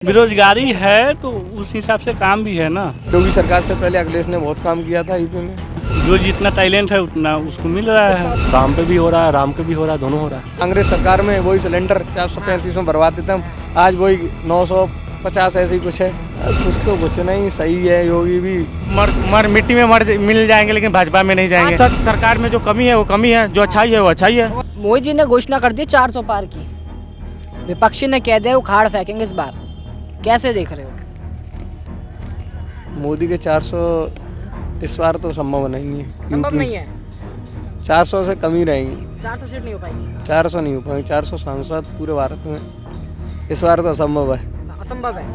बेरोजगारी है तो उस हिसाब से काम भी है ना। योगी सरकार से पहले अखिलेश ने बहुत काम किया था यूपी में। जो जितना टैलेंट है उतना उसको मिल रहा है। शाम पे भी हो रहा है, राम पे भी हो रहा है, दोनों हो रहा है। कांग्रेस सरकार में वही सिलेंडर 435 में भरवा देते हम, आज वही 950 ऐसे ही कुछ है। कुछ तो कुछ नहीं, सही है। योगी भी मिट्टी में मिल जाएंगे लेकिन भाजपा में नहीं जाएंगे। सरकार में जो कमी है वो कमी है, जो अच्छाई है वो अच्छाई है। मोदी जी ने घोषणा कर दी 400 पार की, विपक्षी ने कह दिया उखाड़ फेंकेंगे इस बार। कैसे देख रहे हो? मोदी के 400 इस बार तो संभव नहीं है। संभव नहीं है। 400 से कम ही रहेंगी। 400 सीट नहीं हो पाएगी। 400 नहीं हो पाएंगे। 400 सांसद पूरे भारत में इस बार तो असंभव है। असंभव है।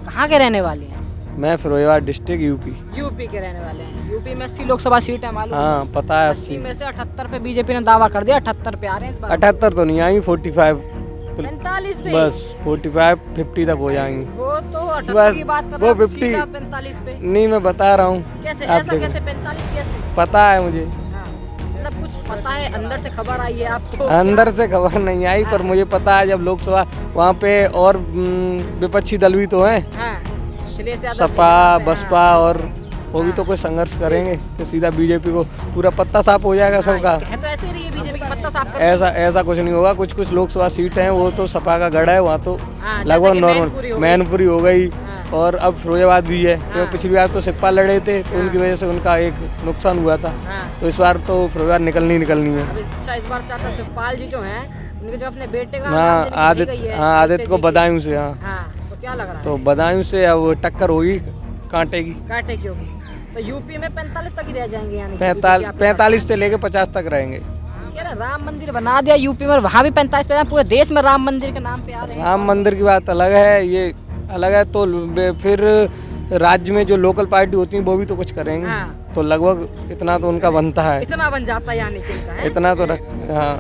कहाँ के रहने वाले हैं? मैं फिरोजाबाद डिस्ट्रिक्ट यूपी के रहने वाले हैं। यूपी में 80 लोकसभा सीट है मालूम? हाँ पता है। 80 में से 78 पे बीजेपी ने दावा कर दिया, 78 पे आ रहे हैं इस बार। 78 तो नहीं आएंगी, 45 45 पे बस 45-50 तक हो जाएंगी। वो तो 78 बस की बात कर वो रहा हूं, 50 सीधा 45 पे। नहीं, मैं बता रहा हूँ। कैसे आप ऐसा देखो। कैसे 45 कैसे? पता है मुझे। हाँ, मतलब कुछ पता है, अंदर से खबर आई है आपको? अंदर से खबर नहीं आई, पर मुझे पता है जब लोकसभा वहाँ पे और विपक्षी दल भी तो हैं, हाँ, अखिलेश यादव सपा जी, बसपा, और वो भी तो कुछ संघर्ष करेंगे कि सीधा बीजेपी को पूरा पत्ता साफ हो जाएगा सबका। है तो ऐसे ही रही है बीजेपी का पत्ता साफ कर। ऐसा कुछ नहीं होगा। कुछ लोकसभा सीट हैं वो तो सपा का गढ़ है, वहाँ तो हाँ, जैसे लगभग कि नॉर्मल मैनपुरी हो गई। हाँ। और अब फिरोजाबाद भी है, क्योंकि हाँ। पिछली बार तो सिप्पा लड़े थे तो उनकी वजह से उनका एक नुकसान हुआ था। हाँ। तो इस बार तो फिरोजाबाद निकलनी है। अब अच्छा इस बार चाहता शिवपाल जी जो हैं उनके जो अपने बेटे का हाँ नाम देने की आदित्य, गई है, हाँ आदित्य को जी की। बदायूं से। हाँ हाँ, तो क्या लग रहा है? तो बदायूं से अब टक्कर होगी, कांटे की। कांटे की होगी। तो यूपी में 45 तक ही रह जाएंगे, यानी कि बीजेपी आपके 45 से लेके 50 तक रहेंगे। पास। कह रहे राम मंदिर बना दिया यूपी में, वहाँ भी 45 पे, पूरे देश में राम मंदिर के नाम पे आ रहे हैं। राम मंदिर की बात अलग है, ये अलग है। तो फिर राज्य में जो लोकल पार्टी होती है वो भी तो कुछ करेंगे। हाँ। तो लगभग इतना तो उनका बनता है। इतना बन जाता है यानी कि उनका, है? इतना तो हाँ।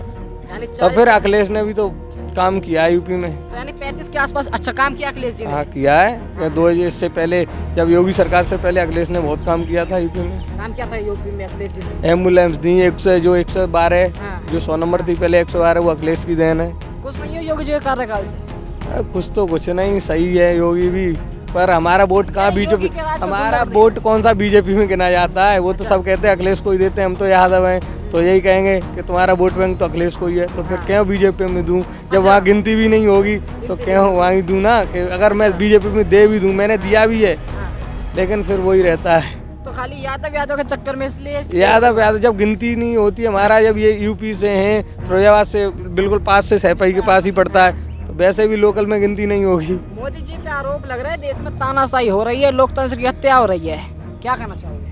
यानी और फिर अखिलेश ने भी तो काम किया है यूपी में। तो यानी 35 के आसपास अच्छा काम किया अखिलेश जी ने। हाँ किया है। या 2000 इससे पहले जब योगी सरकार से पहले अखिलेश ने बहुत काम किया था यूपी में। काम क्या था यूपी में अखिलेश जी ने? एम्बुलेंस दी 112, हाँ। जो 100 नंबर थी पहले 112, वो अखिलेश की देन है। कुछ नहीं हो योगी जी के कार्यकाल से? कुछ तो कुछ नहीं, सही है योगी भी, पर हमारा वोट कहाँ योगी बीजेपी, के राज में हमारा गुजर वोट कौन सा बीजेपी में गिना जाता है? वो तो सब कहते हैं अखिलेश को ही देते हैं, हम तो यादव हैं, तो यही कहेंगे कि तुम्हारा वोट बैंक तो अखिलेश को ही है, तो फिर क्यों बीजेपी में दूं? जब वहाँ गिनती भी नहीं होगी तो क्यों वहाँ ही दूं ना? कि अगर मैं बीजेपी में दे भी दूं, मैंने दिया भी है, हाँ। लेकिन फिर वही रहता है। तो खाली यादव के चक्कर में इसलिए यादव जब गिनती नहीं होती हमारा, जब ये यूपी से हैं, फिरोजाबाद से बिल्कुल पास से सैपाई के पास ही पड़ता है, तो वैसे भी लोकल में गिनती नहीं होगी। मोदी जी पे आरोप लग रहा है देश में तानाशाही हो रही है, लोकतंत्र की हत्या हो रही है, क्या कहना चाहोगे?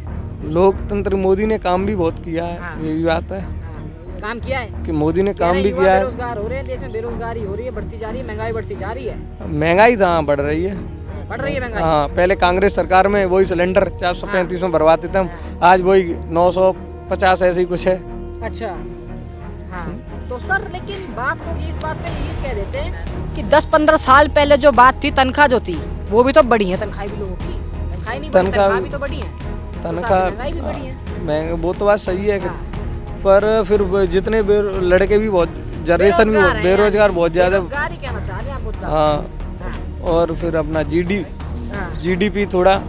लोकतंत्र मोदी ने काम भी बहुत किया है। हाँ। ये भी बात है हाँ, काम किया है कि मोदी ने काम भी युवा किया है। बेरोजगार हो रहे हैं, देश में बेरोजगारी हो रही है, बढ़ती जा रही है, महंगाई बढ़ती जा रही है। महंगाई कहाँ बढ़ रही है? बढ़ रही है महंगाई। हाँ, पहले कांग्रेस सरकार में वही सिलेंडर 435 में भरवाते थे हम, आज वही 950 ऐसे ही कुछ है। अच्छा हाँ, तो सर लेकिन बात होगी इस बात पे, ये कह देते हैं कि 10-15 साल पहले जो बात थी, तनख्वाह जो थी वो भी तो बढ़ी है, तनख्वाह भी लोगों की, तनख्वाह नहीं बढ़ी, तनख्वाह भी तो बढ़ी है, तनख्वाह महंगाई भी बढ़ी है। महंगा, वो तो बात सही है कि, हाँ। पर फिर जितने लड़के भी बहुत, जनरेशन भी बेरोजगार है बेरोजगार यानी, बहुत ज़्यादा। बेरोजगारी कहना चाह रहे हैं आप मुद्दा। हाँ, और फिर अपना जीडीपी थोड़ा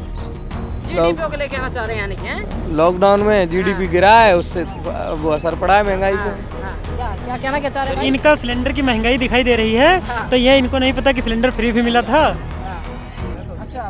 जीडीपी को लेके कहना चाह रहे हैं यानी कि, हैं? लॉकडाउन में जीडीपी गिरा है, उससे वो असर पड़ा है महंगाई पे। हाँ, क्या कहना क्या चाह रहे हैं भाई? इनका सिलेंडर की महंगाई दिखाई दे रही है, हाँ। तो ये इनको नहीं पता कि सिलेंडर फ्री भी मिला था। अच्छा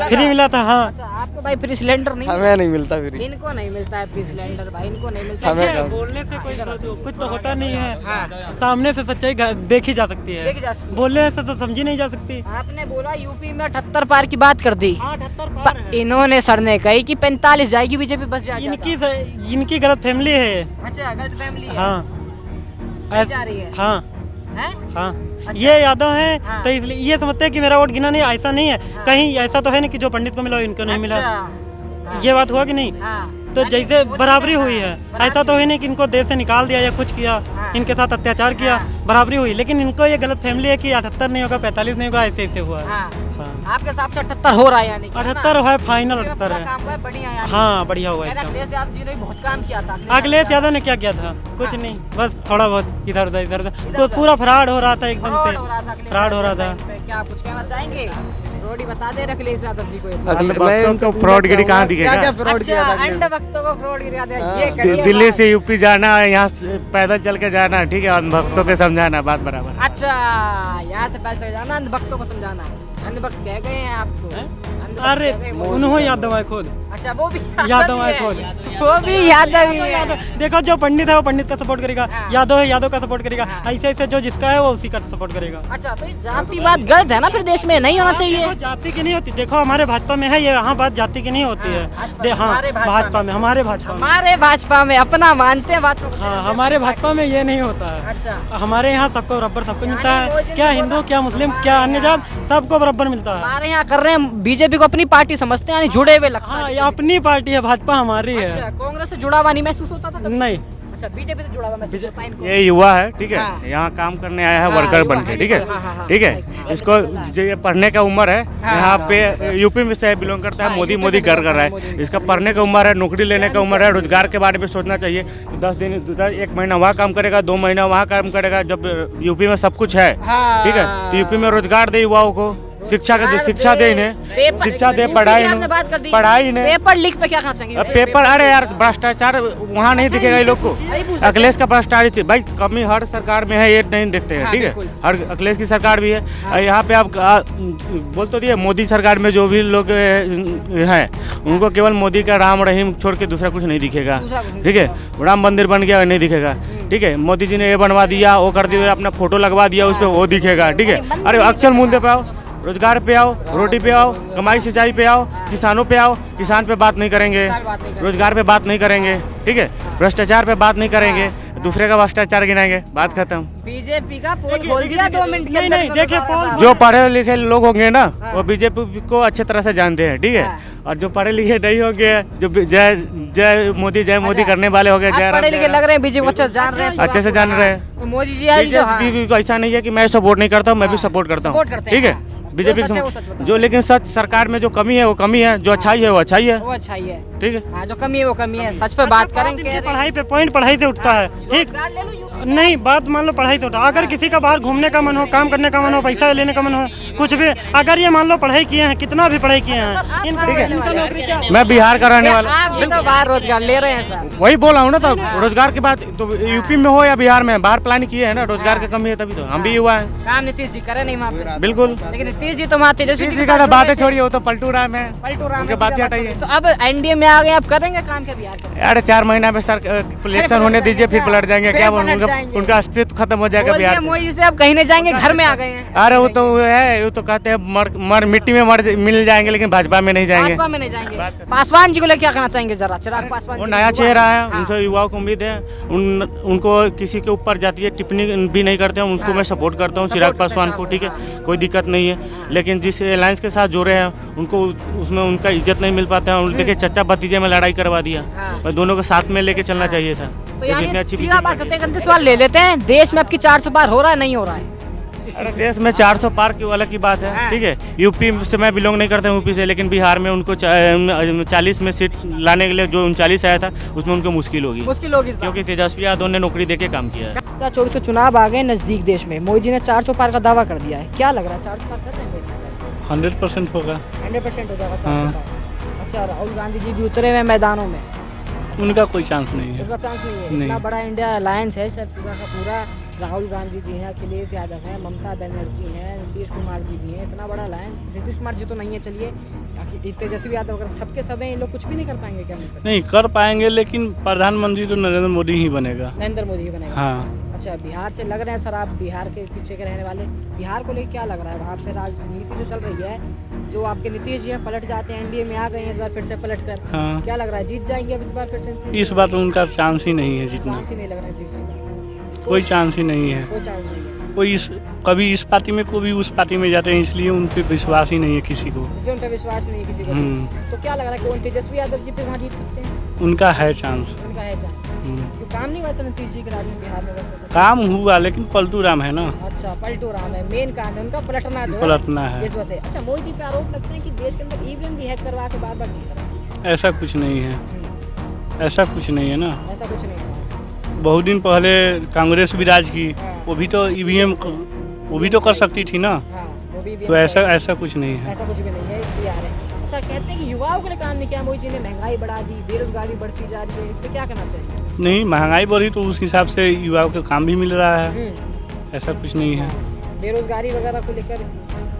फ्री मिला था हाँ। अच्छा, आपको भाई फ्री सिलेंडर नहीं हमें नहीं मिलता फ्री। इनको नहीं मिलता है फ्री सिलेंडर भाई, इनको नहीं मिलता हमें है। कब? बोलने से कुछ तो होता नहीं है। हाँ। सामने से सच्चाई देखी जा सकती है, देखी जा सकती है। बोलने से तो समझी नहीं जा सकती। आपने बोला यूपी में 78 पार की बात कर दी, 78 पार है। इन्होंने सर ने कही कि 45 जाएगी बीजेपी, बस जा इनकी गलत फैमिली है। अच्छा गलत फैमिली है। हाँ जा रही है। हाँ हैं? हाँ अच्छा। ये यादव हैं हाँ। तो इसलिए ये समझते हैं कि मेरा वोट गिना नहीं, ऐसा नहीं है। हाँ। कहीं ऐसा तो है नहीं कि जो पंडित को मिला हो इनको नहीं मिला। अच्छा। हाँ। ये बात हुआ कि नहीं? हाँ। तो यानी जैसे मोदी बराबरी ने- हुई है, हाँ, ऐसा तो है नहीं कि इनको देश से निकाल दिया या कुछ किया। हाँ। इनके साथ अत्याचार किया, बराबरी हुई, लेकिन इनको ये गलत फैमिली है कि 78 नहीं होगा, 45 नहीं होगा, ऐसे ऐसे हुआ है। हाँ। हाँ। आपके हिसाब से 78 हो रहा है यानी कि, है ना? 78 है, फाइनल 78 पूरा है। काम हुआ है, बढ़िया यानी। हाँ, बढ़िया हुआ यार एकदम। अखिलेश यादव जी ने भी बहुत काम किया था। अखिलेश यादव ने क्या किया था? कुछ नहीं, बस थोड़ा बहुत इधर उधर कोई पूरा फ्रॉड हो रहा था एकदम से, फ्रॉड हो रहा था। क्या आप कुछ कहना चाहेंगे? रोडी बता दे अखिलेश यादव जी को ये तो। मैं तो फ्रॉडगिरी कहाँ दिखेगा? क्या फ्रॉड किया था अच्छा, अखिलेश? अंध भक्तों को फ्रॉड गिरा दिया, ये करिए दिल्ली बात। से यूपी जाना, यहाँ से पैदल चल के जाना, ठीक है, और भक्तों पे समझाना, बात बराबर। अच्छा, यहाँ से पैसे जाना, अंध भक्तों को समझाना। अंध भक्त कह गए हैं आपको? अंध भक्त अरे कह गए, वो- उन्होंने यादव है खुद। अच्छा, वो भी यादव है ही खुद। वो भी यादव ही है। देखो, जो पंडित है वो पंडित का सपोर्ट करेगा, हाँ। यादव है यादव का सपोर्ट करेगा, हाँ। ऐसे ऐसे जो जिसका है वो उसी का सपोर्ट करेगा। अच्छा, तो ये जातिवाद गलत है ना, फिर देश में नहीं होना चाहिए। देखो, जाति की नहीं होती, देखो हमारे भाजपा में है ये, यहाँ बात जाति की नहीं होती है। हाँ, हमारे भाजपा भाजपा में, हमारे भाजपा में, हमारे भाजपा में अपना मानते हैं बात। हाँ, हमारे भाजपा में ये नहीं होता है। अच्छा, हमारे यहाँ सबको बराबर सबको मिलता यानी वो है, जिन्हें क्या बोला- हिंदू क्या मुस्लिम क्या अन्य जात, सबको बराबर मिलता है। हमारे यहाँ कर रहे हैं, बीजेपी को अपनी पार्टी समझते हैं, यानी जुड़े हुए लगता हाँ, है। ये अपनी पार्टी है, भाजपा हमारी है। अच्छा, कांग्रेस से जुड़ा हुआ नहीं महसूस होता था कभी? नहीं, अच्छा, बीजेपी से जुड़ा हुआ महसूस होता है इनको? ये युवा है, ठीक हाँ। है, यहाँ काम करने आया है, हाँ, वर्कर युवा बन के, है, ठीक है, हाँ, हाँ, हाँ। ठीक है, इसको जो ये पढ़ने का उम्र है, हाँ, यहाँ हाँ, पे यूपी में से बिलोंग करता है, हाँ, मोदी यूपी मोदी से कर belong रहा करता है, है, इसका पढ़ने का उम्र है, नौकरी लेने का उम्र है, रोजगार के बारे में सोचना चाहिए। 10 दिन 1 महीना वहाँ काम करेगा, 2 महीना वहाँ काम करेगा, जब यूपी में सब कुछ है, हाँ। ठीक है, तो यूपी में रोजगार दे युवाओं को, शिक्षा दे, शिक्षा दे इन्हें, पेपर- शिक्षा दे, यूपी पढ़ाई की आपने बात कर दी। इन्हें, पढ़ाई इन्हें। पेपर लीक पे क्या कहना चाहेंगे? अब पेपर, अरे यार भ्रष्टाचार वहाँ नहीं दिखेगा ये लोग को, नहीं पूछ सकते। अखिलेश का भ्रष्टाचार भाई कमी हर सरकार में है, ये नहीं देखते हैं, हाँ, ठीक है, बिल्कुल। हर अखिलेश की सरकार भी है। यहाँ पे आप बोल तो दिए, मोदी सरकार में जो भी लोग हैं उनको केवल मोदी का राम रहीम छोड़ के दूसरा कुछ नहीं दिखेगा, दूसरा कुछ नहीं ठीक है, राम मंदिर बन गया नहीं दिखेगा, ठीक है, मोदी जी ने ये बनवा दिया, वो कर दिया, अपना फोटो लगवा दिया उस पर, वो दिखेगा, ठीक है। अरे अक्सर मुद्दे पे आओ, रोजगार पे आओ, रोटी पे आओ, कमाई सिंचाई पे आओ, किसानों पे आओ, किसान पे बात नहीं करेंगे, रोजगार पे बात नहीं करेंगे, ठीक है, भ्रष्टाचार पे बात नहीं करेंगे, दूसरे का भ्रष्टाचार गिनाएंगे, बात खत्म। बीजेपी का पोल खोल दिया 2 मिनट के नहीं, अंदर नहीं, तो देखिए, सारा पोल- सारा। जो पढ़े लिखे लोग होंगे ना, वो बीजेपी को अच्छे तरह से जानते हैं, ठीक है, हाँ। और जो पढ़े लिखे नहीं होंगे, जो जय जय मोदी करने वाले हो गए, आप जय पढ़े लिखे लग रहे हैं, बीजेपी को अच्छे से जान रहे हैं, अच्छे से जान रहे हैं। तो मोदी जी आज जो हाँ, बीजेपी को ऐसा नहीं है कि मैं सपोर्ट नहीं करता हूँ, मैं भी सपोर्ट करता हूँ, सपोर्ट करते हैं, ठीक है, हाँ। बीजेपी जो सच है वो सच बताओ। जो, लेकिन सच सरकार में जो कमी है वो कमी है, जो अच्छाई है वो अच्छाई है, वो अच्छा ही है। ठीक है। हाँ, जो कमी है वो कमी है, सच पे बात करेंगे। इनकी पढ़ाई पे पॉइंट पढ़ाई से उठता है, ठीक। रोजगार ले लो यूपी। नहीं, बात मान लो पढ़ाई से होता है। अगर किसी का बाहर घूमने का मन हो, काम करने का मन हो, पैसा लेने का मन हो, कुछ भी, अगर ये मान लो पढ़ाई किए हैं, कितना भी पढ़ाई किए हैं, इनका नौकरी क्या? मैं बिहार का रहने वाला, आप भी तो बाहर रोजगार ले रहे हैं सर। वही बोल रहा हूँ ना, तो रोजगार की बात तो यूपी में हो या बिहार में, बाहर प्लान किए है ना, रोजगार की कमी है, तभी तो हम भी युवा हैं, काम नीतीश जी करे नहीं वहाँ पे, बिल्कुल। लेकिन नीतीश जी तो वहाँ तेजस्वी जी के का साथ बातें जुड़ गए थे। छोड़िए, वो तो पलटू राम है, पलटू राम उनके है, बातें बात हटाइए। तो अब एनडीए में आ गए, अब करेंगे काम क्या बिहार का? यार 4 महीना में सर इलेक्शन होने दीजिए, फिर पलट जाएंगे, क्या फिर पलट उनका जाएंगे। उनका अस्तित्व खत्म हो जाएगा बोल दिया बिहार से। मोदी से अब कहीं नहीं जाएंगे, घर में आ गए हैं। अरे वो तो है, वो तो कहते हैं मर मिट्टी में मिल जाएंगे, लेकिन भाजपा में नहीं जाएंगे। भाजपा में नहीं जाएंगे। पासवान जी को लेकर क्या कहना चाहेंगे जरा? चिराग पासवान वो जी नया युवा चेहरा है, हाँ। उनसे युवाओं को उम्मीद है, उनको किसी के ऊपर जाती है टिप्पणी भी नहीं करते हैं, उनको मैं सपोर्ट करता हूँ, चिराग पासवान को, ठीक है, कोई दिक्कत नहीं है, लेकिन जिस अलायंस के साथ जुड़े हैं उनको उसमें उनका इज्जत नहीं मिल पाता है। देखिए चचा भतीजे में लड़ाई करवा दिया, और दोनों को साथ में लेके चलना चाहिए था। तो जब इतनी यानी अच्छी सीधा बात करते हैं, सवाल ले लेते हैं, देश में अब की 400 पार हो रहा है नहीं हो रहा है? अरे देश में 400 पार की अलग की बात है, ठीक है, यूपी से मैं बिलोंग नहीं करता हूँ यूपी से, लेकिन बिहार में उनको 40 में सीट लाने के लिए जो 39 आया था उसमें उनको मुश्किल होगी, मुश्किल होगी क्योंकि तेजस्वी यादव ने नौकरी देके काम किया है। 2024 के चुनाव आ गए नजदीक देश में, मोदी जी ने 400 पार का दावा कर दिया है, क्या लग रहा है 400 पार कर जाएंगे? 100% होगा। 100% हो जाएगा 400 हाँ। पार। अच्छा, राहुल गांधी जी भी उतरे हुए मैदानों में, उनका कोई चांस नहीं है। उसका चांस नहीं है। नहीं। इतना बड़ा इंडिया अलायंस है सर, पूरा का पूरा, राहुल गांधी जी हैं, अखिलेश यादव हैं, ममता बनर्जी हैं, नीतीश कुमार जी भी हैं, इतना बड़ा अलायंस। नीतीश कुमार जी तो नहीं है, चलिए, तेजस्वी यादव अगर सबके सब हैं, ये लोग कुछ भी नहीं कर पाएंगे क्या? नहीं कर पाएंगे, लेकिन प्रधानमंत्री तो नरेंद्र मोदी ही बनेगा। नरेंद्र मोदी ही बनेगा। हाँ। अच्छा, बिहार से लग रहे हैं सर, आप बिहार के पीछे के रहने वाले, बिहार को लेकर क्या लग रहा है? वहाँ पे राजनीति जो चल रही है, जो आपके नीतीश जी हैं पलट जाते हैं, एनडीए में आ गए हैं इस बार फिर से पलट कर, हाँ। क्या लग रहा है जीत जाएंगे अब इस बार फिर से? इस बार तो उनका चांस ही नहीं है जीतना, चांस ही नहीं लग रहा है नीतीश जी का, कोई चांस ही नहीं है। कोई चांस नहीं है, कोई कभी इस पार्टी में कभी उस पार्टी में जाते हैं, इसलिए उन पर विश्वास ही नहीं है किसी को। इसलिए उन पर विश्वास नहीं है किसी को। तो क्या लग रहा है कि वो तेजस्वी यादव जी पे वहाँ जीत सकते हैं? उनका है चांस। उनका है चांस। तो काम नहीं वैसे नीतीश जी के राज में बिहार में वैसे तो? काम हुआ लेकिन पलटू राम है ना, अच्छा पलटू राम है मेन कारण है उनका पलटना जो पलटना है। इस वजह से। अच्छा मोदी जी पे आरोप लगते हैं कि देश के अंदर ईवीएम भी हैक करवा के बार बार जीत रहे हैं। ऐसा कुछ नहीं है, ऐसा कुछ नहीं है ना। ऐसा कुछ नहीं है। बहुत दिन पहले कांग्रेस भी राज की, हाँ। वो भी तो ईवीएम वो भी तो कर सकती थी ना। हाँ वो भी तो ऐसा कुछ नहीं है। ऐसा कुछ भी नहीं है, इससे आ रहे हैं। अच्छा कहते हैं कि युवाओं के लिए काम नहीं किया मोदी जी ने, महंगाई बढ़ा दी, बेरोजगारी बढ़ती जा रही है, इस पर क्या करना चाहिए? नहीं, महंगाई बढ़ी तो उस हिसाब से युवाओं को काम भी मिल रहा है, ऐसा कुछ नहीं है। बेरोजगारी वगैरह को लेकर है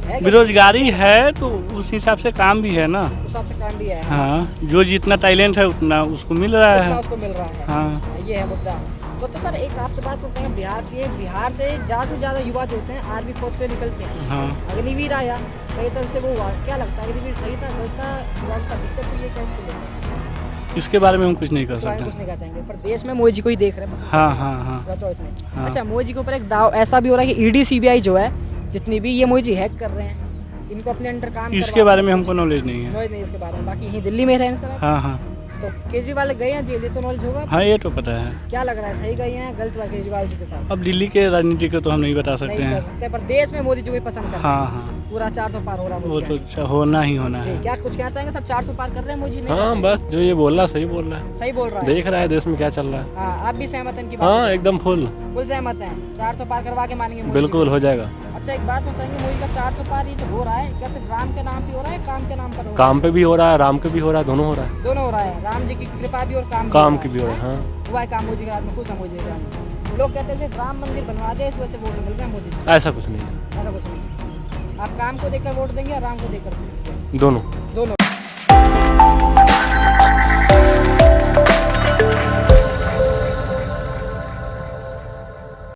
क्या? बेरोजगारी है तो उस हिसाब से काम भी है ना। उस हिसाब से काम भी है। हाँ, जो जितना टैलेंट है उतना उसको मिल रहा उतना है। उसको मिल रहा है। हाँ। ये है मुद्दा। तो सर एक आपसे बात करते हैं, बिहार से ज़्यादा युवा जो होते हैं आर्मी फौज के निकलते हैं। हाँ। अग्निवीर आया कई तरह से वो हुआ, क्या लगता है अग्निवीर सही था गलत था, युवाओं का दिक्कत हुई है क्या इसको लेकर? इसके बारे में हम कुछ नहीं कर इस बारे में कुछ सकते। नहीं कह चाहेंगे, पर देश में मोदी जी को ही देख रहे हैं बस। हाँ हाँ हाँ। चॉइस में। हाँ। अच्छा मोदी जी के ऊपर एक दाव ऐसा भी हो रहा है कि ईडी सीबीआई जो है जितनी भी ये मोदी जी हैक कर रहे हैं, इनको अपने अंडर काम इसके बारे में हमको नॉलेज नहीं है। नॉलेज नहीं इसके बारे में। बाकी यहीं दिल्ली में रहे हैं सर आप? हाँ हाँ तो केजरीवाल गए हैं जेल, ये तो नॉलेज होगा। हाँ, ये तो पता है। क्या लग रहा है सही गए हैं गलत हुआ केजरीवाल जी के साथ? अब दिल्ली के राजनीति को तो हम नहीं बता सकते नहीं कर हैं। सकते, पर देश में मोदी जी को ही पसंद कर रहे हैं। हाँ हाँ, पूरा 400 पार हो रहा है वो मोदी तो का। होना ही होना जी है। क्या कुछ कहना चाहेंगे सब? 400 पार कर रहे हैं मोदी जी? नहीं हाँ कर रहे? बस जो ये बोल रहा है सही बोल रहा है, सही बोल रहा है। देख रहा है देश में क्या चल रहा है। हाँ आप भी सहमत हैं इनकी बात हाँ से? एकदम फुल फुल सहमत हैं, 400 पार करवा के मानेंगे मोदी जी बिल्कुल को? हो जाएगा। अच्छा एक बात बताएंगे, मोदी का 400 पार ये जो हो रहा है क्या सिर्फ राम के नाम पे हो रहा है, काम के नाम पर हो रहा है? काम पे भी हो रहा है, राम के भी हो रहा है, दोनों हो रहा है। दोनों हो रहा है, राम जी की कृपा भी और काम की भी हो रहा है। हाँ हुआ है काम मोदी के हाथ में, खुश है मोदी के हाथ में। लोग कहते हैं राम मंदिर बनवा दे इस वजह से वोट मिल रहे हैं मोदी जी। ऐसा कुछ नहीं है, ऐसा कुछ नहीं। आप काम को देखकर वोट देंगे या राम को देखकर? दोनों। दोनों।